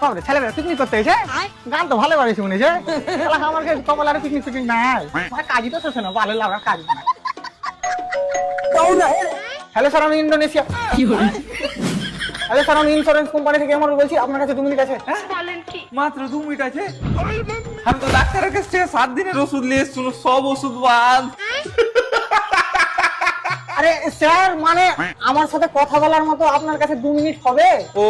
বাবরে ছেলেমেয়েরা পিকনিক করতে এসে গান তো ভালো বাড়ি শুনেছে আমার কপাল আর পিকনিক ফিকনিক নাই কাজই তো শেষ না ভালো লাগা কাজ হ্যালো স্যার আমি ইন্দোনেশিয়া হ্যালো স্যার আমি ইন্স্যুরেন্স কোম্পানি থেকে আমার বলছি আপনার কাছে 2 মিনিট আছে মাত্র 2 মিনিট আছে আমি তো ডাক্তারের কাছ থেকে 7 দিনের ওষুধ নিয়ে এসেছি সব ওষুধ বাদ আরে স্যার মানে আমার সাথে কথা বলার মতো আপনার কাছে 2 মিনিট হবে ও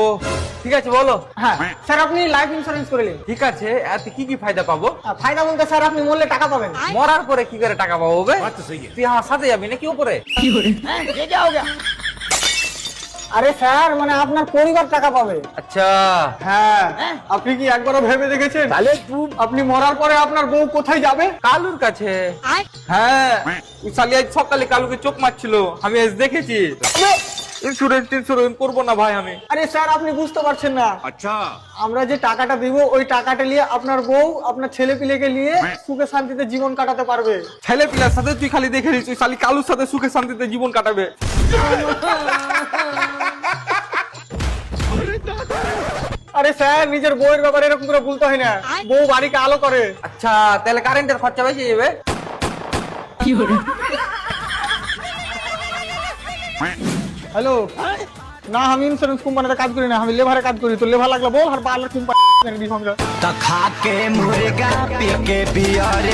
ঠিক আছে বলো হ্যাঁ স্যার আপনি লাইফ ইন্স্যুরেন্স করে নিন ঠিক আছে এতে কি কি ফায়দা পাবো ফায়দা বলতে স্যার আপনি মরলে টাকা পাবেন মরার পরে কি করে টাকা পাবো বে তুই আমার সাথে যাবি নাকি উপরে আরে স্যার মানে আপনার পরিবার টাকা পাবে আচ্ছা হ্যাঁ আপনি কি একবারও ভেবে দেখেছেন তাহলে আপনি মরার পরে আপনার বউ কোথায় যাবে কালুর কাছে হ্যাঁ ওই শালি আজ সকালে কালুকে চোখ মারছিল আমি আজ দেখেছি ইন্স্যুরেন্স করবো না ভাই আমি আরে স্যার আপনি বুঝতে পারছেন না আচ্ছা আমরা যে টাকাটা দিব ওই টাকাটা নিয়ে আপনার বউ আপনার ছেলে পিলেকে নিয়ে সুখে শান্তিতে জীবন কাটাতে পারবে ছেলে পিলার সাথে তুই খালি দেখে নিস শালি কালুর সাথে সুখে শান্তিতে জীবন কাটাবে আরে স্যার নিজের বউয়ের ব্যাপারে এরকম করে বলতে হয় না বউ বাড়িকে আলো করে আচ্ছা তাহলে কারেন্টের খরচা বেশি যাবে হ্যালো না আমি ইন্স্যুরেন্স কোম্পানিতে কাজ করি না আমি লেভারে কাজ করি তো লেভার লাগলে বল আর পার্লার কোম্পানি खा के मुर्गा पी के बियर